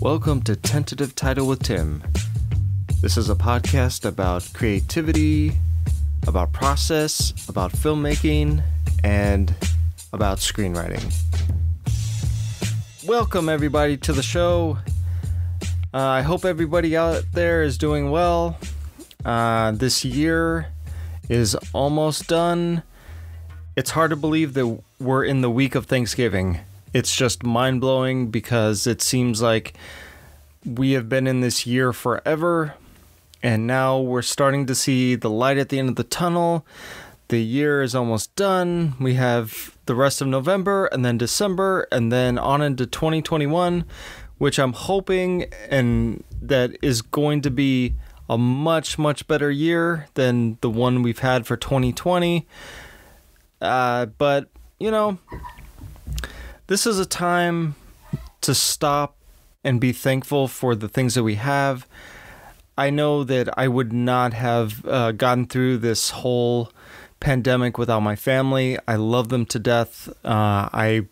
Welcome to Tentative Title with Tim. This is a podcast about creativity, about process, about filmmaking, and about screenwriting. Welcome everybody to the show. I hope everybody out there is doing well. This year is almost done. It's hard to believe that we're in the week of Thanksgiving. It's just mind-blowing because it seems like we have been in this year forever, and now we're starting to see the light at the end of the tunnel. The year is almost done. We have the rest of November and then December and then on into 2021, which I'm hoping and that is going to be a much, much better year than the one we've had for 2020. But, you know, this is a time to stop and be thankful for the things that we have. I know that I would not have gotten through this whole pandemic without my family. I love them to death. I'm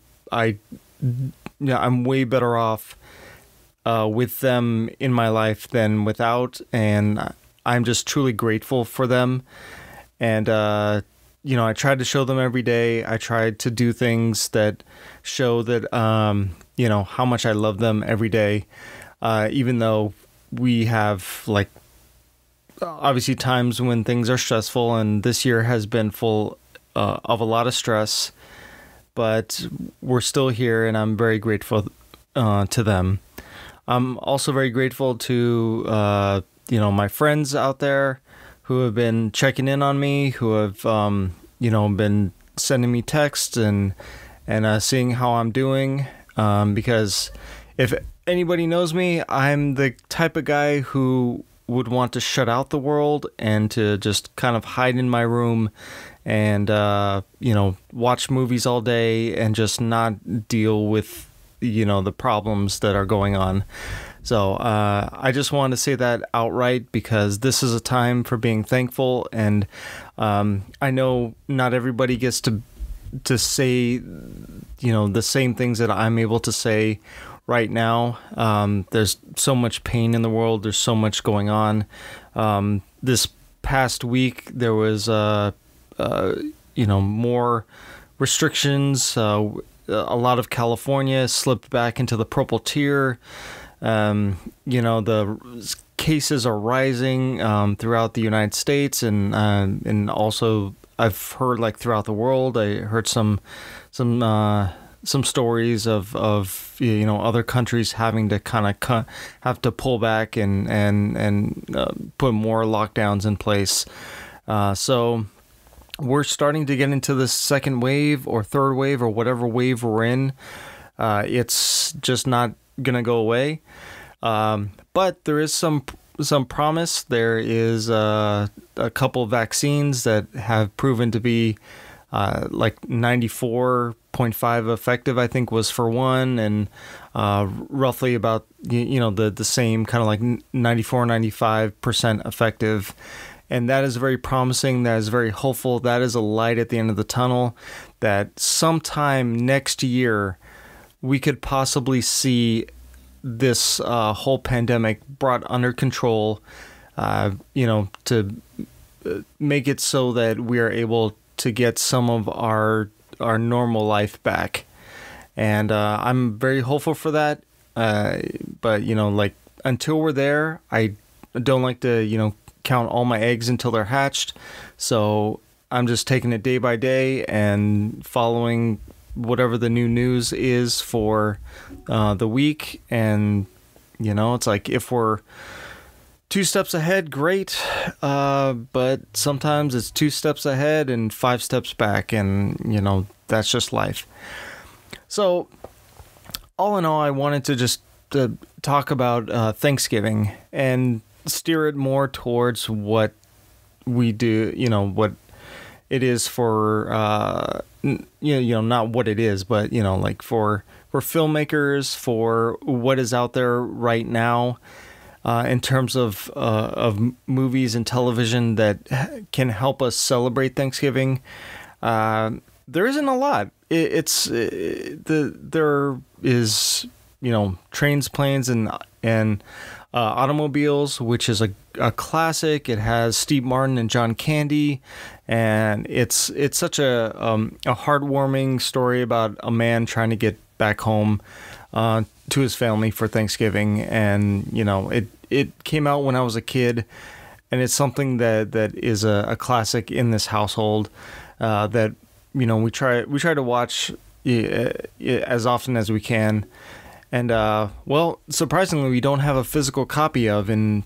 way better off with them in my life than without, and I'm just truly grateful for them. And I tried to show them every day. I tried to do things that show that, how much I love them every day, even though we have, obviously times when things are stressful, and this year has been full of a lot of stress, but we're still here, and I'm very grateful to them. I'm also very grateful to, my friends out there who have been checking in on me, who have, been sending me texts and seeing how I'm doing. Because if anybody knows me, I'm the type of guy who would want to shut out the world and to just kind of hide in my room and, watch movies all day and just not deal with, the problems that are going on. So I just wanted to say that outright because this is a time for being thankful, and I know not everybody gets to say, the same things that I'm able to say right now. There's so much pain in the world. There's so much going on. This past week there was more restrictions. A lot of California slipped back into the purple tier. The cases are rising throughout the United States, and also I've heard throughout the world. I heard some stories of other countries having to have to pull back and put more lockdowns in place. So we're starting to get into the second wave or third wave or whatever wave we're in. It's just not gonna go away, but there is some promise. There is a couple vaccines that have proven to be 94.5 effective, I think was for one, and roughly about the same kind of 94-95% effective. And that is very promising. That is very hopeful. That is a light at the end of the tunnel, that sometime next year we could possibly see this whole pandemic brought under control, to make it so that we are able to get some of our normal life back. And I'm very hopeful for that. But, until we're there, I don't like to, count all my eggs until they're hatched. So I'm just taking it day by day and following whatever the new news is for the week. And, it's if we're 2 steps ahead, great. But sometimes it's 2 steps ahead and 5 steps back. And, that's just life. So all in all, I wanted to just talk about Thanksgiving and steer it more towards what we do, what it is for, not what it is, but, for filmmakers, for what is out there right now, in terms of movies and television that can help us celebrate Thanksgiving. There isn't a lot. There is Trains, Planes, and Automobiles, which is a classic. It has Steve Martin and John Candy, and it's such a heartwarming story about a man trying to get back home to his family for Thanksgiving. And it came out when I was a kid, and it's something that is a classic in this household that we try to watch as often as we can. And, surprisingly, we don't have a physical copy of, and,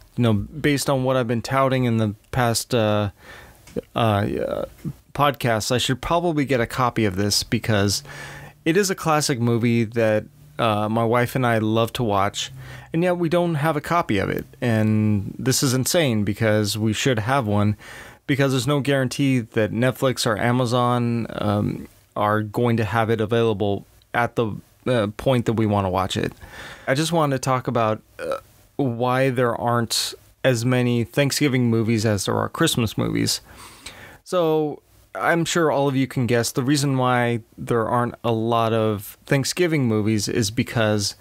based on what I've been touting in the past podcasts, I should probably get a copy of this, because it is a classic movie that my wife and I love to watch, and yet we don't have a copy of it. And this is insane, because we should have one, because there's no guarantee that Netflix or Amazon are going to have it available at the point that we want to watch it. I just wanted to talk about why there aren't as many Thanksgiving movies as there are Christmas movies. So I'm sure all of you can guess the reason why there aren't a lot of Thanksgiving movies is because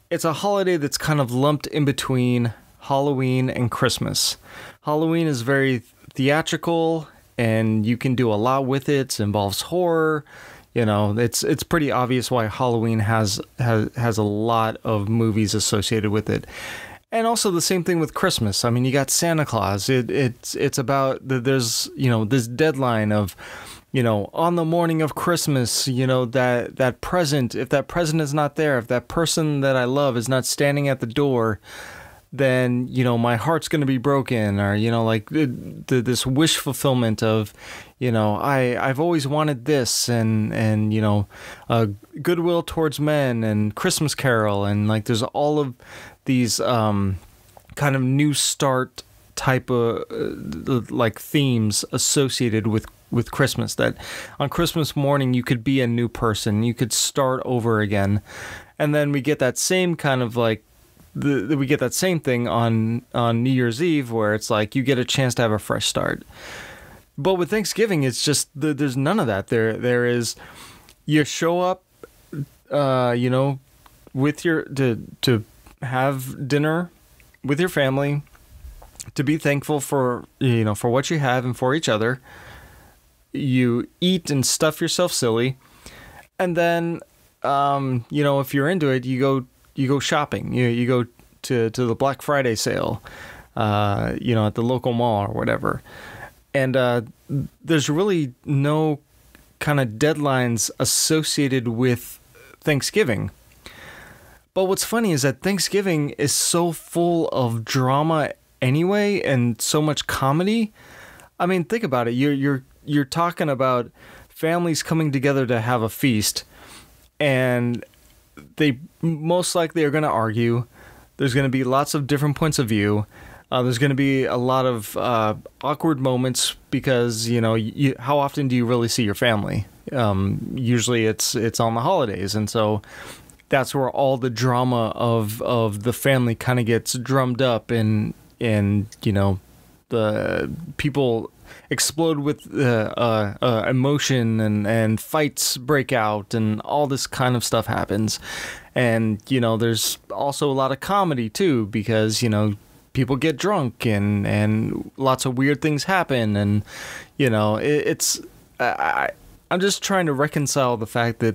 it's a holiday that's kind of lumped in between Halloween and Christmas. Halloween is very theatrical, and you can do a lot with it. It involves horror. It's pretty obvious why Halloween has a lot of movies associated with it. And also the same thing with Christmas. I mean, you got Santa Claus. It's about there's this deadline of on the morning of Christmas, that present. If that present is not there, if that person that I love is not standing at the door, then my heart's gonna be broken. Or this wish fulfillment of I've always wanted this, and Goodwill Towards Men and Christmas Carol, and there's all of these kind of new start type of themes associated with Christmas, that on Christmas morning you could be a new person, you could start over again. And then we get that same kind of we get that same thing on New Year's Eve, where it's you get a chance to have a fresh start. But with Thanksgiving, it's just there's none of that. There is, you show up, with to have dinner with your family, to be thankful for for what you have and for each other. You eat and stuff yourself silly, and then if you're into it, you go shopping. You go to the Black Friday sale, at the local mall or whatever. And there's really no kind of deadlines associated with Thanksgiving. But what's funny is that Thanksgiving is so full of drama anyway, and so much comedy. I mean, think about it. You're talking about families coming together to have a feast, and they most likely are going to argue. There's going to be lots of different points of view. There's going to be a lot of awkward moments, because how often do you really see your family? Usually it's on the holidays, and so that's where all the drama of the family kind of gets drummed up, and the people explode with emotion, and fights break out, and all this kind of stuff happens. And there's also a lot of comedy too, because people get drunk, and lots of weird things happen, and I'm just trying to reconcile the fact that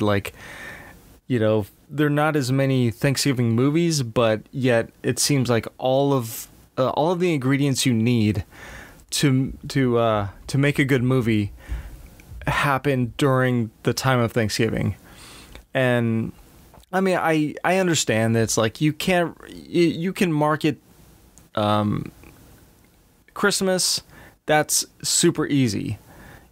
there are not as many Thanksgiving movies, but yet it seems like all of the ingredients you need to make a good movie happen during the time of Thanksgiving. And I mean, I understand that it's you can market Christmas, that's super easy.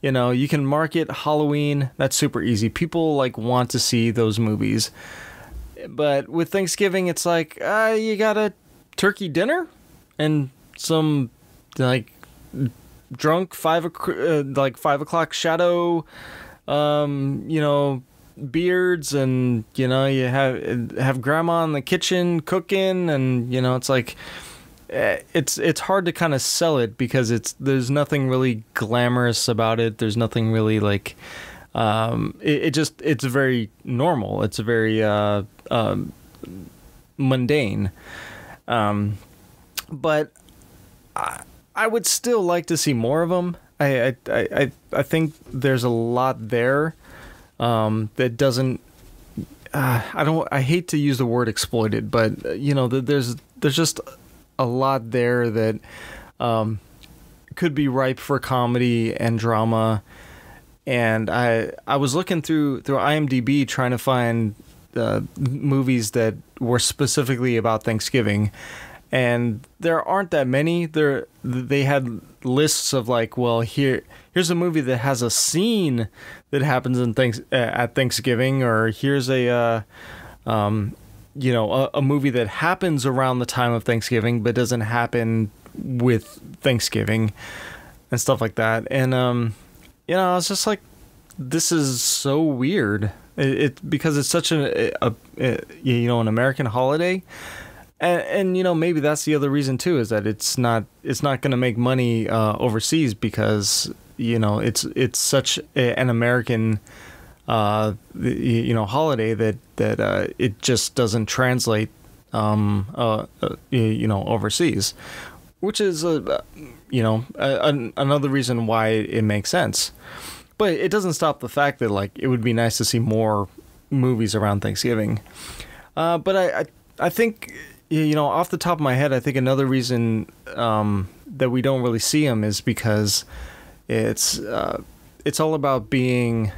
You can market Halloween, that's super easy. People want to see those movies. But with Thanksgiving, it's you got a turkey dinner and some drunk 5 o'clock shadow, beards, and you have grandma in the kitchen cooking, and it's hard to kind of sell it, because there's nothing really glamorous about it. There's nothing really it's very normal. It's very mundane. But I would still like to see more of them. I think there's a lot there that doesn't. I hate to use the word exploited, but there's just a lot there that could be ripe for comedy and drama. And I was looking through IMDb trying to find movies that were specifically about Thanksgiving, and there aren't that many. They had lists of like, well, here's a movie that has a scene that happens at Thanksgiving, or here's a movie that happens around the time of Thanksgiving but doesn't happen with Thanksgiving and stuff like that. And I was just like, this is so weird. Because it's such an American holiday. And maybe that's the other reason too, is that it's not going to make money overseas, because it's such an American holiday that it just doesn't translate overseas, which is another reason why it makes sense. But it doesn't stop the fact that like it would be nice to see more movies around Thanksgiving. But I think, off the top of my head, I think another reason that we don't really see them is because it's all about being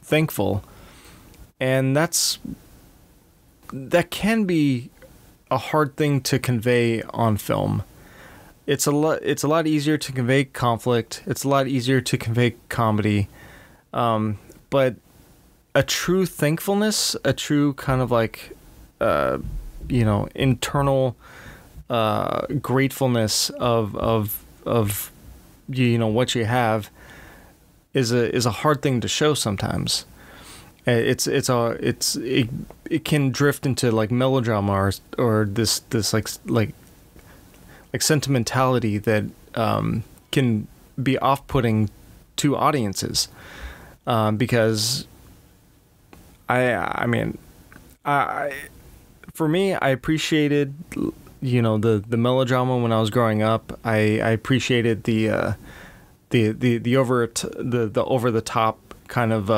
thankful, and that can be a hard thing to convey on film. It's a lot easier to convey conflict. It's a lot easier to convey comedy, but a true thankfulness, a true kind of like internal gratefulness of what you have is a hard thing to show sometimes. It can drift into like melodrama or this like sentimentality that can be off-putting to audiences, because for me, I appreciated the melodrama when I was growing up. I appreciated the over the top kind of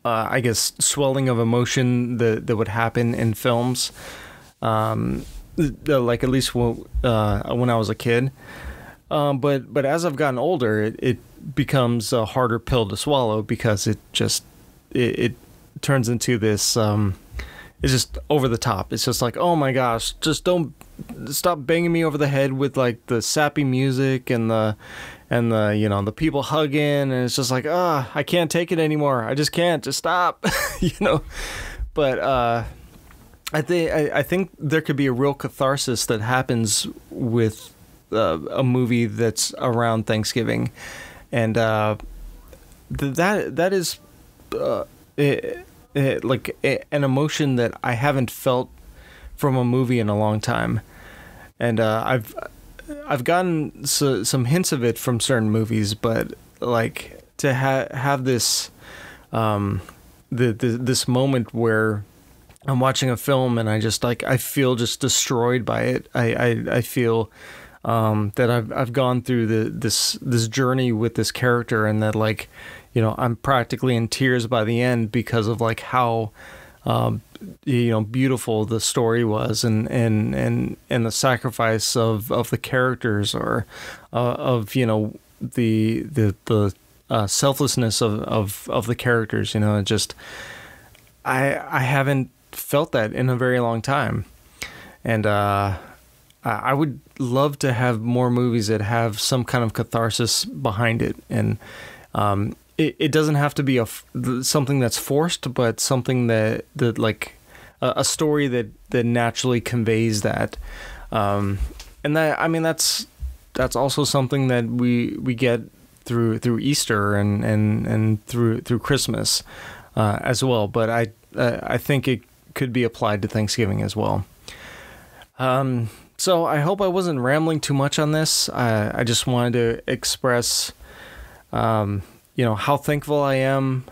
I guess swelling of emotion that would happen in films. Like at least when I was a kid, but as I've gotten older, it becomes a harder pill to swallow, because it turns into this. It's just over the top. It's just like, oh my gosh, just don't stop banging me over the head with like the sappy music and the the people hugging, and it's just like, I can't take it anymore. I just can't. Just stop, But I think there could be a real catharsis that happens with a movie that's around Thanksgiving, and that is like an emotion that I haven't felt from a movie in a long time, and I've gotten some hints of it from certain movies, but like to have this this moment where I'm watching a film and I feel just destroyed by it. I feel that I've gone through this journey with this character, and that like I'm practically in tears by the end because of like how beautiful the story was, and the sacrifice of the characters, or of the selflessness of the characters. Just I haven't felt that in a very long time, and I would love to have more movies that have some kind of catharsis behind it, and it doesn't have to be something that's forced, but something that like a story that naturally conveys that, and that's also something that we get through Easter and through Christmas as well, but I think it could be applied to Thanksgiving as well. So I hope I wasn't rambling too much on this. I just wanted to express, how thankful I am,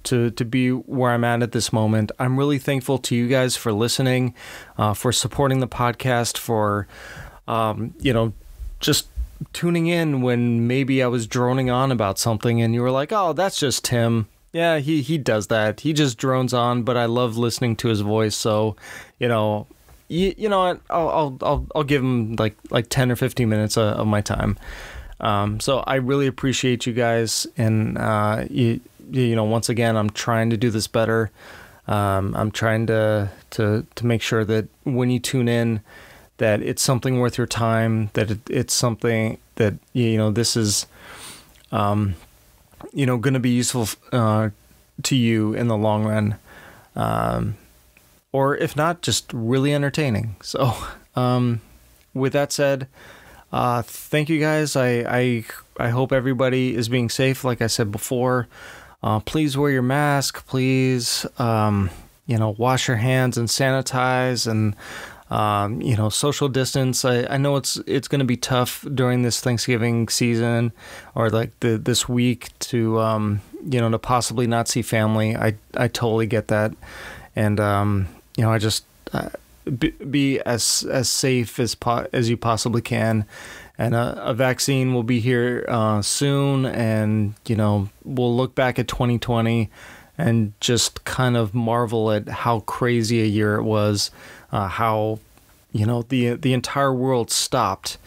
to be where I'm at this moment. I'm really thankful to you guys for listening, for supporting the podcast, for, just tuning in when maybe I was droning on about something and you were like, oh, that's just Tim. Yeah, he does that. He just drones on, but I love listening to his voice. So, you know what? I'll give him like 10 or 15 minutes of my time. So I really appreciate you guys, and once again, I'm trying to do this better. I'm trying to make sure that when you tune in, that it's something worth your time, that it's something that this is going to be useful to you in the long run, or if not, just really entertaining. So with that said, thank you guys. I hope everybody is being safe. Like I said before, please wear your mask. Please, wash your hands and sanitize, and social distance. I know it's going to be tough during this Thanksgiving season, or like this week to to possibly not see family. I totally get that, and I just be as safe as you possibly can. And a vaccine will be here soon, and we'll look back at 2020 and just kind of marvel at how crazy a year it was, how the entire world stopped,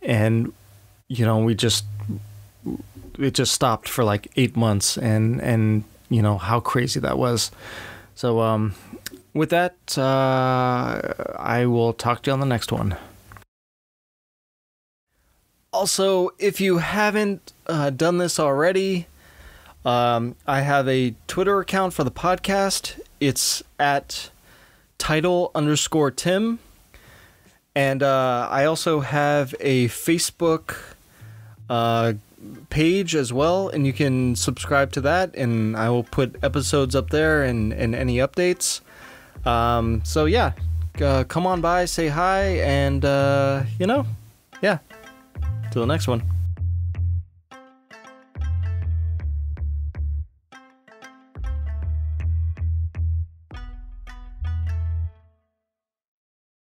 and it just stopped for like 8 months, and how crazy that was. So with that, I will talk to you on the next one. Also, if you haven't done this already, I have a Twitter account for the podcast. It's at title_Tim. And I also have a Facebook page as well, and you can subscribe to that, and I will put episodes up there and any updates. So yeah, come on by, say hi, and yeah. Till the next one.